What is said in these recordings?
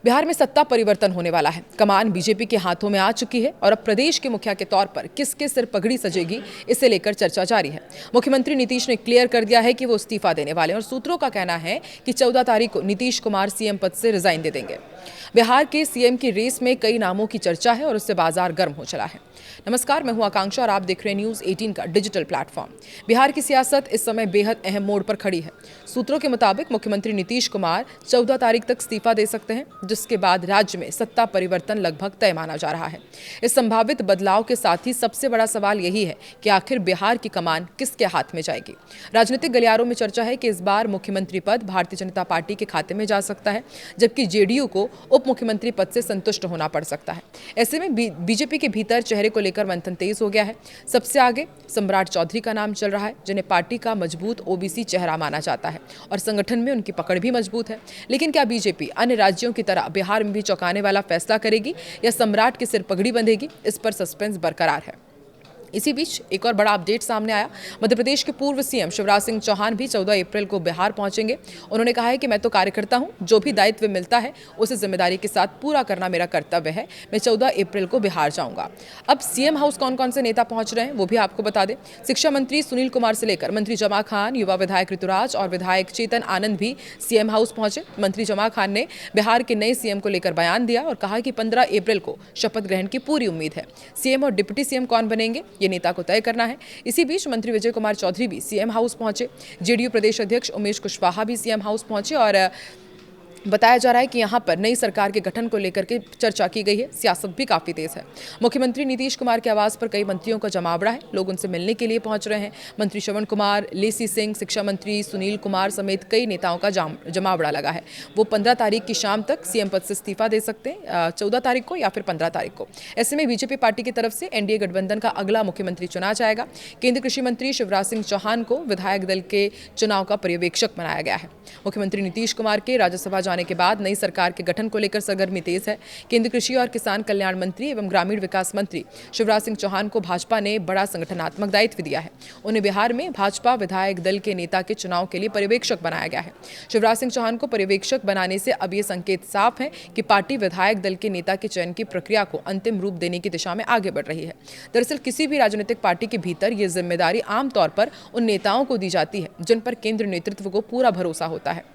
बिहार में सत्ता परिवर्तन होने वाला है। कमान बीजेपी के हाथों में आ चुकी है और अब प्रदेश के मुखिया के तौर पर किसके सिर पगड़ी सजेगी, इसे लेकर चर्चा जारी है। मुख्यमंत्री नीतीश ने क्लियर कर दिया है कि वो इस्तीफा देने वाले हैं और सूत्रों का कहना है कि 14 तारीख को नीतीश कुमार सीएम पद से रिजाइन दे देंगे। बिहार के सीएम की रेस में कई नामों की चर्चा है और उससे बाजार गर्म हो चला है। नमस्कार, मैं हूं आकांक्षा और आप देख रहे हैं न्यूज 18 का डिजिटल प्लेटफॉर्म। बिहार की सियासत इस समय बेहद अहम मोड़ पर खड़ी है। सूत्रों के मुताबिक मुख्यमंत्री नीतीश कुमार 14 तारीख तक इस्तीफा दे सकते हैं, जिसके बाद राज्य में सत्ता परिवर्तन लगभग तय माना जा रहा है। इस संभावित बदलाव के साथ ही सबसे बड़ा सवाल यही है कि आखिर बिहार की कमान किसके हाथ में जाएगी। राजनीतिक गलियारों में चर्चा है कि इस बार मुख्यमंत्री पद भारतीय जनता पार्टी के खाते में जा सकता है, जबकि जेडीयू को उप मुख्यमंत्री पद से संतुष्ट होना पड़ सकता है। ऐसे में बीजेपी के भीतर चेहरे को लेकर मंथन तेज हो गया है। सबसे आगे सम्राट चौधरी का नाम चल रहा है, जिन्हें पार्टी का मजबूत ओबीसी चेहरा माना जाता है और संगठन में उनकी पकड़ भी मजबूत है। लेकिन क्या बीजेपी अन्य राज्यों की तरह बिहार में भी चौंकाने वाला फैसला करेगी या सम्राट के सिर पगड़ी बंधेगी, इस पर सस्पेंस बरकरार है। इसी बीच एक और बड़ा अपडेट सामने आया। मध्य प्रदेश के पूर्व सीएम शिवराज सिंह चौहान भी 14 अप्रैल को बिहार पहुंचेंगे। उन्होंने कहा है कि मैं तो कार्यकर्ता हूं, जो भी दायित्व मिलता है उसे जिम्मेदारी के साथ पूरा करना मेरा कर्तव्य है। मैं 14 अप्रैल को बिहार जाऊंगा। अब सीएम हाउस कौन कौन से नेता पहुंच रहे हैं वो भी आपको बता दें। शिक्षा मंत्री सुनील कुमार से लेकर मंत्री जमा खान, युवा विधायक ऋतुराज और विधायक चेतन आनंद भी सीएम हाउस पहुंचे। मंत्री जमा खान ने बिहार के नए सीएम को लेकर बयान दिया और कहा कि 15 अप्रैल को शपथ ग्रहण की पूरी उम्मीद है। सीएम और डिप्टी सीएम कौन बनेंगे, ये नेता को तय करना है। इसी बीच मंत्री विजय कुमार चौधरी भी सीएम हाउस पहुंचे। जेडीयू प्रदेश अध्यक्ष उमेश कुशवाहा भी सीएम हाउस पहुंचे और बताया जा रहा है कि यहां पर नई सरकार के गठन को लेकर के चर्चा की गई है। सियासत भी काफी तेज है। मुख्यमंत्री नीतीश कुमार के आवास पर कई मंत्रियों का जमावड़ा है। लोग उनसे मिलने के लिए पहुंच रहे हैं। मंत्री श्रवण कुमार, लेसी सिंह, शिक्षा मंत्री सुनील कुमार समेत कई नेताओं का जमावड़ा लगा है। वो 15 तारीख की शाम तक सीएम पद से इस्तीफा दे सकते हैं, 14 तारीख को या फिर 15 तारीख को। ऐसे में बीजेपी पार्टी की तरफ से एनडीए गठबंधन का अगला मुख्यमंत्री चुना जाएगा। केंद्रीय कृषि मंत्री शिवराज सिंह चौहान को विधायक दल के चुनाव का पर्यवेक्षक बनाया गया है। मुख्यमंत्री नीतीश कुमार के राज्यसभा जाने के बाद नई सरकार के गठन को लेकर सरगर्मी तेज है। केंद्रीय कृषि और किसान कल्याण मंत्री एवं ग्रामीण विकास मंत्री शिवराज सिंह चौहान को भाजपा ने बड़ा संगठनात्मक दायित्व दिया है। उन्हें बिहार में भाजपा विधायक दल के नेता के चुनाव के लिए पर्यवेक्षक बनाया गया है। शिवराज सिंह चौहान को पर्यवेक्षक बनाने से अब ये संकेत साफ है कि पार्टी विधायक दल के नेता के चयन की प्रक्रिया को अंतिम रूप देने की दिशा में आगे बढ़ रही है। दरअसल किसी भी राजनीतिक पार्टी के भीतर ये जिम्मेदारी आमतौर पर उन नेताओं को दी जाती है जिन पर केंद्र नेतृत्व को पूरा भरोसा होता है।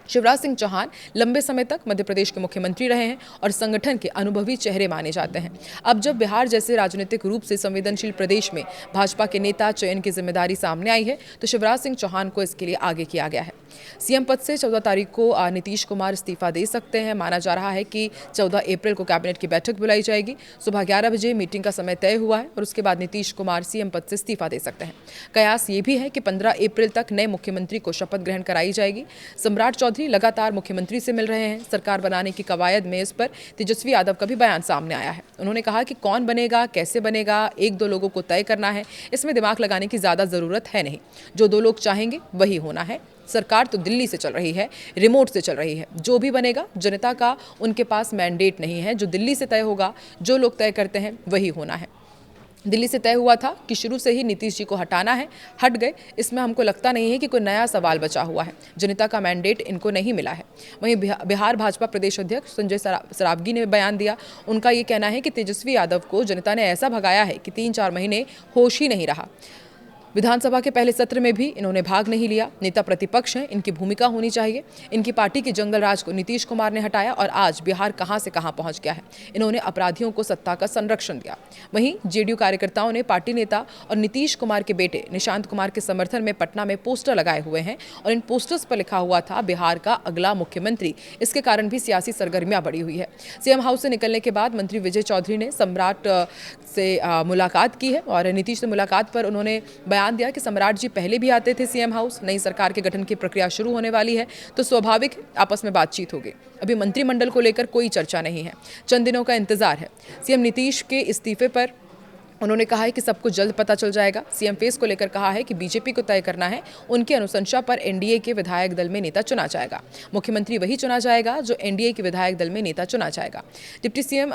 शिवराज सिंह चौहान लंबे समय तक मध्य प्रदेश के मुख्यमंत्री रहे हैं और संगठन के अनुभवी चेहरे माने जाते हैं। अब जब बिहार जैसे राजनीतिक रूप से संवेदनशील प्रदेश में भाजपा के नेता चयन की जिम्मेदारी सामने आई है, तो शिवराज सिंह चौहान को इसके लिए आगे किया गया है। सीएम पद से 14 तारीख को नीतीश कुमार इस्तीफा दे सकते हैं। माना जा रहा है कि 14 अप्रैल को कैबिनेट की बैठक बुलाई जाएगी। सुबह 11 बजे मीटिंग का समय तय हुआ है और उसके बाद नीतीश कुमार सीएम पद से इस्तीफा दे सकते हैं। कयास ये भी है कि 15 अप्रैल तक नए मुख्यमंत्री को शपथ ग्रहण कराई जाएगी। सम्राट चौधरी लगातार मुख्यमंत्री से मिल रहे हैं। सरकार बनाने की कवायद में इस पर तेजस्वी यादव का भी बयान सामने आया है। उन्होंने कहा कि कौन बनेगा, कैसे बनेगा, एक दो लोगों को तय करना है। इसमें दिमाग लगाने की ज्यादा जरूरत है नहीं। जो दो लोग चाहेंगे वही होना है। सरकार तो दिल्ली से चल रही है, रिमोट से चल रही है। जो भी बनेगा जनता का उनके पास मैंडेट नहीं है। जो दिल्ली से तय होगा, जो लोग तय करते हैं वही होना है। दिल्ली से तय हुआ था कि शुरू से ही नीतीश जी को हटाना है, हट गए। इसमें हमको लगता नहीं है कि कोई नया सवाल बचा हुआ है। जनता का मैंडेट इनको नहीं मिला है। वहीं बिहार भाजपा प्रदेश अध्यक्ष संजय सरावगी ने बयान दिया। उनका ये कहना है कि तेजस्वी यादव को जनता ने ऐसा भगाया है कि 3-4 महीने होश ही नहीं रहा। विधानसभा के पहले सत्र में भी इन्होंने भाग नहीं लिया। नेता प्रतिपक्ष हैं, इनकी भूमिका होनी चाहिए। इनकी पार्टी के जंगल राज को नीतीश कुमार ने हटाया और आज बिहार कहां से कहां पहुंच गया है। इन्होंने अपराधियों को सत्ता का संरक्षण दिया। वहीं जेडीयू कार्यकर्ताओं ने पार्टी नेता और नीतीश कुमार के बेटे निशांत कुमार के समर्थन में पटना में पोस्टर लगाए हुए हैं और इन पोस्टर्स पर लिखा हुआ था बिहार का अगला मुख्यमंत्री। इसके कारण भी सियासी सरगर्मियां बढ़ी हुई है। सीएम हाउस से निकलने के बाद मंत्री विजय चौधरी ने सम्राट से मुलाकात की है और नीतीश से मुलाकात पर उन्होंने बयान दिया कि सम्राट जी पहले भी आते थे सीएम हाउस। नई सरकार के गठन की प्रक्रिया शुरू होने वाली है तो स्वाभाविक आपस में बातचीत होगी। अभी मंत्रिमंडल को लेकर कोई चर्चा नहीं है, चंद दिनों का इंतजार है। सीएम नीतीश के इस्तीफे पर उन्होंने कहा है कि सबको जल्द पता चल जाएगा। सीएम फेस को लेकर कहा है कि बीजेपी को तय करना है, उनकी अनुशंसा पर एनडीए के विधायक दल में नेता चुना जाएगा। मुख्यमंत्री वही चुना जाएगा जो एनडीए के विधायक दल में नेता चुना जाएगा। डिप्टी सीएम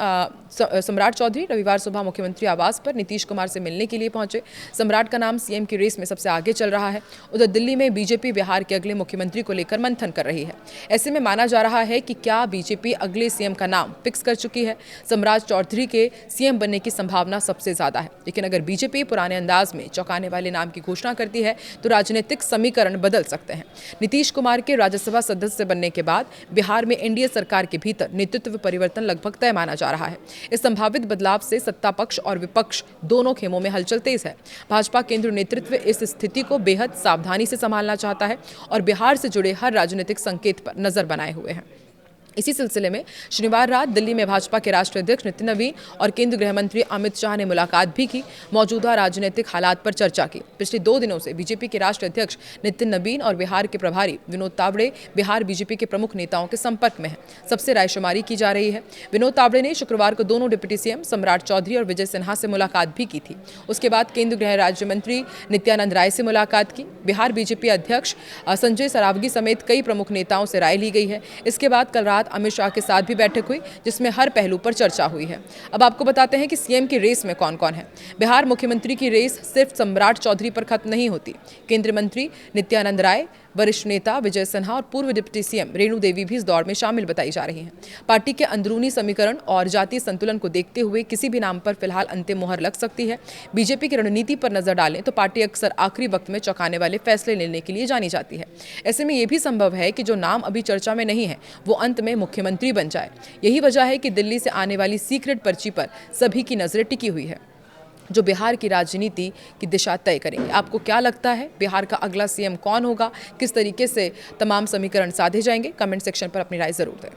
सम्राट चौधरी रविवार सुबह मुख्यमंत्री आवास पर नीतीश कुमार से मिलने के लिए पहुंचे। सम्राट का नाम सीएम की रेस में सबसे आगे चल रहा है। उधर दिल्ली में बीजेपी बिहार के अगले मुख्यमंत्री को लेकर मंथन कर रही है। ऐसे में माना जा रहा है कि क्या बीजेपी अगले सीएम का नाम फिक्स कर चुकी है। सम्राट चौधरी के सीएम बनने की संभावना सबसे ज्यादा है, लेकिन अगर बीजेपी पुराने अंदाज में चौंकाने वाले नाम की घोषणा करती है तो राजनीतिक समीकरण बदल सकते हैं। नीतीश कुमार के राज्यसभा सदस्य बनने के बाद बिहार में एनडीए सरकार के भीतर नेतृत्व परिवर्तन लगभग तय माना जा रहा है। इस संभावित बदलाव से सत्ता पक्ष और विपक्ष दोनों खेमों में हलचल तेज है। भाजपा केंद्रीय नेतृत्व इस स्थिति को बेहद सावधानी से संभालना चाहता है और बिहार से जुड़े हर राजनीतिक संकेत पर नजर बनाए हुए है। इसी सिलसिले में शनिवार रात दिल्ली में भाजपा के राष्ट्रीय अध्यक्ष नितिन नवीन और केंद्रीय गृह मंत्री अमित शाह ने मुलाकात भी की। मौजूदा राजनीतिक हालात पर चर्चा की। पिछले 2 दिनों से बीजेपी के राष्ट्रीय अध्यक्ष नितिन नवीन और बिहार के प्रभारी विनोद तावड़े बिहार बीजेपी के प्रमुख नेताओं के संपर्क में हैं। सबसे रायशुमारी की जा रही है। विनोद तावड़े ने शुक्रवार को दोनों डिप्टी सीएम सम्राट चौधरी और विजय सिन्हा से मुलाकात भी की थी। उसके बाद केंद्रीय गृह राज्य मंत्री नित्यानंद राय से मुलाकात की। बिहार बीजेपी अध्यक्ष संजय सरावगी समेत कई प्रमुख नेताओं से राय ली गई है। इसके बाद कल रात अमित शाह के साथ भी बैठक हुई, जिसमें हर पहलू पर चर्चा हुई है। अब आपको बताते हैं कि सीएम की रेस में कौन कौन है। बिहार मुख्यमंत्री की रेस सिर्फ सम्राट चौधरी पर खत्म नहीं होती। केंद्रीय मंत्री नित्यानंद राय, वरिष्ठ नेता विजय सिन्हा और पूर्व डिप्टी सीएम रेणु देवी भी इस दौड़ में शामिल बताई जा रही हैं। पार्टी के अंदरूनी समीकरण और जातीय संतुलन को देखते हुए किसी भी नाम पर फिलहाल अंतिम मुहर लग सकती है। बीजेपी की रणनीति पर नजर डालें तो पार्टी अक्सर आखिरी वक्त में चौंकाने वाले फैसले लेने के लिए जानी जाती है। ऐसे में यह भी संभव है कि जो नाम अभी चर्चा में नहीं है वो अंत में मुख्यमंत्री बन जाए। यही वजह है कि दिल्ली से आने वाली सीक्रेट पर्ची पर सभी की नजरें टिकी हुई है, जो बिहार की राजनीति की दिशा तय करेंगे। आपको क्या लगता है, बिहार का अगला सीएम कौन होगा? किस तरीके से तमाम समीकरण साधे जाएंगे? कमेंट सेक्शन पर अपनी राय जरूर दें।